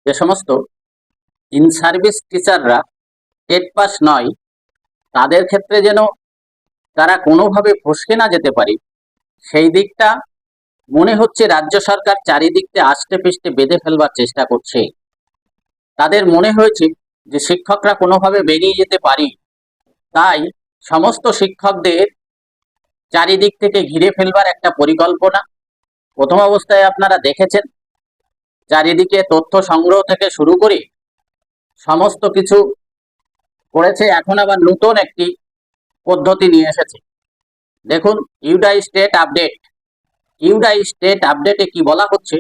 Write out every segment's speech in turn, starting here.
যে সমস্ত in service টিচাররা টেট পাস নয়, তাদের ক্ষেত্রে যেন তারা কোনোভাবে ফসকে না যেতে পারে, সেই দিকটা মনে হচ্ছে রাজ্য সরকার চারিদিকতে আষ্টে পৃষ্ঠে বেঁধে ফেলবার চেষ্টা করছে। তাদের মনে হয়েছে যে শিক্ষকরা কোনোভাবে বেরিয়ে যেতে পারি, তাই সমস্ত শিক্ষকদের চারিদিক থেকে ঘিরে ফেলবার একটা পরিকল্পনা। প্রথম অবস্থায় আপনারা দেখেছেন চারিদিকে তথ্য সংগ্রহ থেকে শুরু করে সমস্ত কিছু করেছে, এখন আবার নতুন একটি পদ্ধতি নিয়ে এসেছে। দেখুন, ইউডাই স্টেট আপডেট। ইউডাই স্টেট আপডেটে কি বলা হচ্ছে,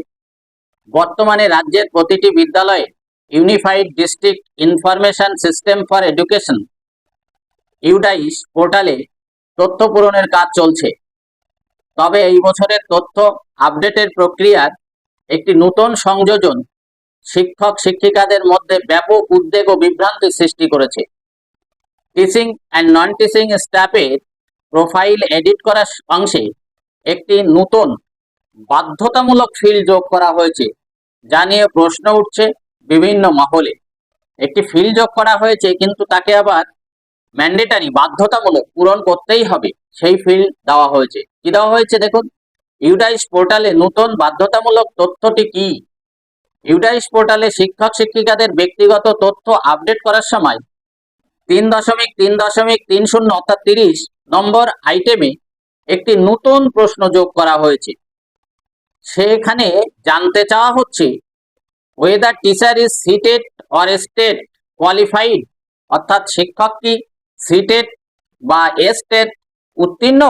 বর্তমানে রাজ্যের প্রতিটি বিদ্যালয়ে unified district information system for education UDISE পোর্টালে তথ্য পূরণের কাজ চলছে। তবে এই বছরের তথ্য আপডেটের প্রক্রিয়ার একটি নতুন সংযোজন শিক্ষক শিক্ষিকাদের মধ্যে ব্যাপক উদ্বেগ ও বিভ্রান্তি সৃষ্টি করেছে। টিচিং অ্যান্ড নন টিচিং স্টাফের প্রোফাইল এডিট করার অংশে একটি নতুন বাধ্যতামূলক ফিল্ড যোগ করা হয়েছে, যা নিয়ে প্রশ্ন উঠছে বিভিন্ন মহলে। একটি ফিল্ড যোগ করা হয়েছে, কিন্তু তাকে আবার ম্যান্ডেটারি বাধ্যতামূলক পূরণ করতেই হবে, সেই ফিল্ড দেওয়া হয়েছে। কি দেওয়া হয়েছে দেখুন, ইউডাইস পোর্টালে নতুন বাধ্যতামূলক তথ্যটি কি। ইউডাইস পোর্টালে শিক্ষক শিক্ষিকাদের ব্যক্তিগত তথ্য আপডেট করার সময় 3.3.30 অর্থাৎ 30 নম্বর আইটেমে একটি নতুন প্রশ্ন যোগ করা হয়েছে। সেখানে জানতে চাওয়া হচ্ছে weather teacher is seated or state qualified, অর্থাৎ শিক্ষক কি সিটেড বা স্টেট উত্তীর্ণ।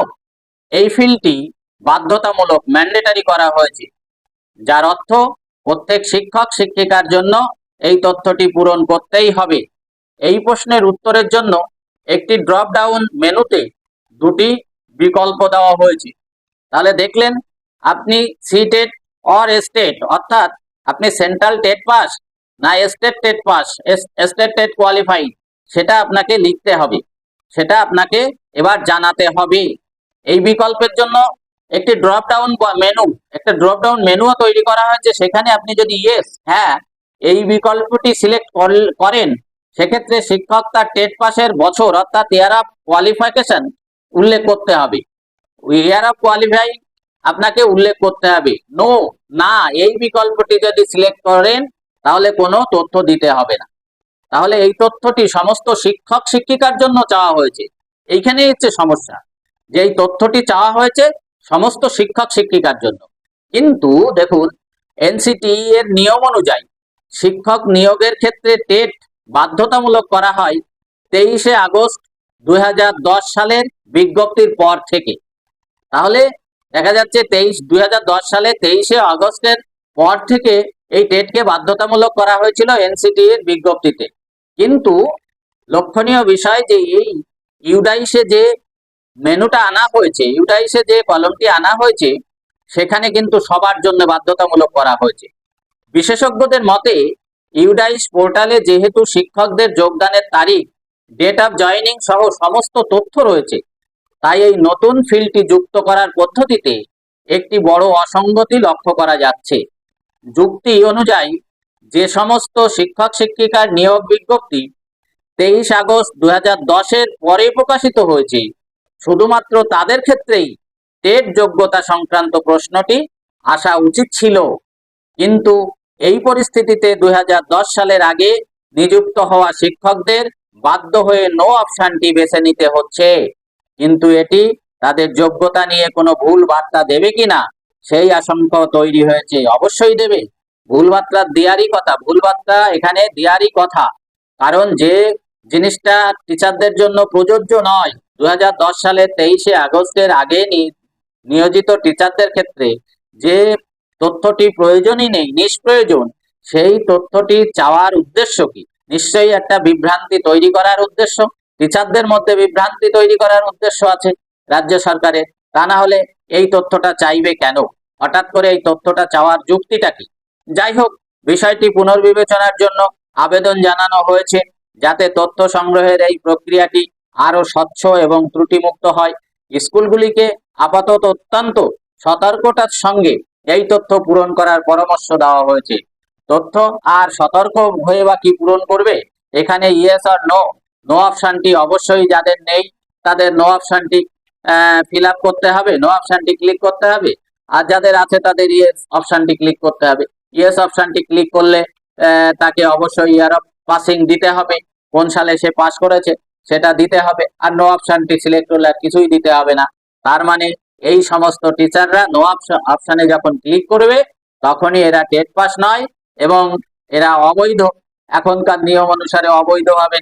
এই ফিল্ডটি বাধ্যতামূলক ম্যান্ডেটারি করা হয়েছে, যার অর্থ প্রত্যেক শিক্ষক শিক্ষিকার জন্য এই তথ্যটি পূরণ করতেই হবে। এই প্রশ্নের উত্তরের জন্য একটি ড্রপ ডাউন মেনুতে দুটি বিকল্প দেওয়া হয়েছে। তাহলে দেখলেন, আপনি সিটেড অর স্টেট, অর্থাৎ আপনি সেন্ট্রাল টেট পাস না state TET pass, state TET qualified, সেটা আপনাকে লিখতে হবে, সেটা আপনাকে এবার জানাতে হবে। এই বিকল্পের জন্য একটি ড্রপ ডাউন মেনু, একটা ড্রপ ডাউন মেনুও তৈরি করা হয়েছে। সেখানে আপনি যদি ইয়েস, হ্যাঁ, এই বিকল্পটি সিলেক্ট করেন, সেক্ষেত্রে শিক্ষক তার টেট পাসের বছর অর্থাৎ ইয়ার অফ কোয়ালিফিকেশন উল্লেখ করতে হবে। ইয়ার অফ কোয়ালিফাই আপনাকে উল্লেখ করতে হবে। নো, না, এই বিকল্পটি যদি সিলেক্ট করেন তাহলে কোনো তথ্য দিতে হবে না। তাহলে এই তথ্যটি সমস্ত শিক্ষক শিক্ষিকার জন্য চাওয়া হয়েছে। এইখানেই হচ্ছে সমস্যা, যে এই তথ্যটি চাওয়া হয়েছে সমস্ত শিক্ষক শিক্ষিকার জন্য। কিন্তু দেখুন, এনসিটিই এর নিয়ম অনুযায়ী শিক্ষক নিয়োগের ক্ষেত্রে টেট বাধ্যতামূলক করা হয় 23শে আগস্ট 2010 সালের বিজ্ঞপ্তির পর থেকে। তাহলে দেখা যাচ্ছে 2010 সালে 23শে আগস্টের পর থেকে এই টেটকে বাধ্যতামূলক করা হয়েছিল এনসিটিই এর বিজ্ঞপ্তিতে। কিন্তু লক্ষণীয় বিষয় যে এই ইউডাইসে যে মেনুটা আনা হয়েছে, ইউডাইসে যে কলমটি আনা হয়েছে, সেখানে কিন্তু সবার জন্য বাধ্যতামূলক করা হয়েছে। বিশেষজ্ঞদের মতে ইউডাইস পোর্টালে যেহেতু শিক্ষকদের যোগদানের তারিখ, ডেট অফ জয়েনিং সহ সমস্ত তথ্য রয়েছে, তাই এই নতুন ফিল্ডটি যুক্ত করার পদ্ধতিতে একটি বড় অসঙ্গতি লক্ষ্য করা যাচ্ছে। যুক্তি অনুযায়ী যে সমস্ত শিক্ষক শিক্ষিকার নিয়োগ বিজ্ঞপ্তি 23 আগস্ট 2010-এর পরে প্রকাশিত হয়েছে, শুধুমাত্র তাদের ক্ষেত্রেই টেট যোগ্যতা সংক্রান্ত প্রশ্নটি আসা উচিত ছিল। কিন্তু এই পরিস্থিতিতে 2010 সালের আগে নিযুক্ত হওয়া শিক্ষকদের বাধ্য হয়ে নো অপশনটি বেছে নিতে হচ্ছে। কিন্তু এটি তাদের যোগ্যতা নিয়ে কোনো ভুল বার্তা দেবে কিনা, সেই আশঙ্কা তৈরি হয়েছে। অবশ্যই দেবে, ভুল বার্তা দেওয়ারই কথা, ভুল বার্তা এখানে দেওয়ারই কথা। কারণ যে জিনিসটা টিচারদের জন্য প্রযোজ্য নয়, 2010 সালের 23শে আগস্টের আগে নিয়োজিত টিচারদের ক্ষেত্রে যে তথ্যটি প্রয়োজনই নেই, নিষ্প্রয়োজন, সেই তথ্যটি চাওয়ার উদ্দেশ্য কি? নিশ্চয়ই একটা বিভ্রান্তি তৈরি করার উদ্দেশ্য, টিচারদের মধ্যে বিভ্রান্তি তৈরি করার উদ্দেশ্য আছে রাজ্য সরকারের। তা না হলে এই তথ্যটা চাইবে কেন? হঠাৎ করে এই তথ্যটা চাওয়ার যুক্তিটা কি? যাই হোক, বিষয়টি পুনর্বিবেচনার জন্য আবেদন জানানো হয়েছে, যাতে তথ্য সংগ্রহের এই প্রক্রিয়াটি আরো স্বচ্ছ এবং ত্রুটিমুক্ত হয়। স্কুলগুলিকে আপাতত অত্যন্ত সতর্কতার সঙ্গে এই তথ্য পূরণ করার পরামর্শ দেওয়া হয়েছে। তথ্য আর সতর্ক হয়ে বা কি পূরণ করবে? এখানে ইয়েস আর নো, নো অপশনটি অবশ্যই যাদের নেই তাদের নো অপশনটি ফিল আপ করতে হবে, নো অপশনটি ক্লিক করতে হবে। আর যাদের আছে তাদের ইয়েস অপশনটি ক্লিক করতে হবে। ইয়েস অপশনটি ক্লিক করলে তাকে অবশ্যই ইয়ার অফ পাসিং দিতে হবে, কোন সালে সে পাস করেছে সেটা দিতে হবে। আর নো অপশনটি সিলেক্ট করলে আর কিছুই দিতে হবে না। তার মানে এই সমস্ত টিচাররা নো অপশনে যখন ক্লিক করবে তখনই এরা টেট পাস নয় এবং এরা অবৈধ। এখনকার নিয়ম অনুসারে অবৈধভাবে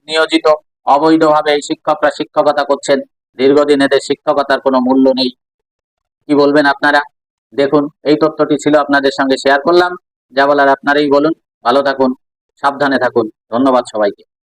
নিয়োজিত, অবৈধভাবে এই শিক্ষকরা শিক্ষকতা করছেন। দীর্ঘদিন এদের শিক্ষকতার কোনো মূল্য নেই। কি বলবেন আপনারা? দেখুন, এই তথ্যটি ছিল আপনাদের সঙ্গে শেয়ার করলাম। যা বলার আপনারাই বলুন। ভালো থাকুন, সাবধানে থাকুন। ধন্যবাদ সবাইকে।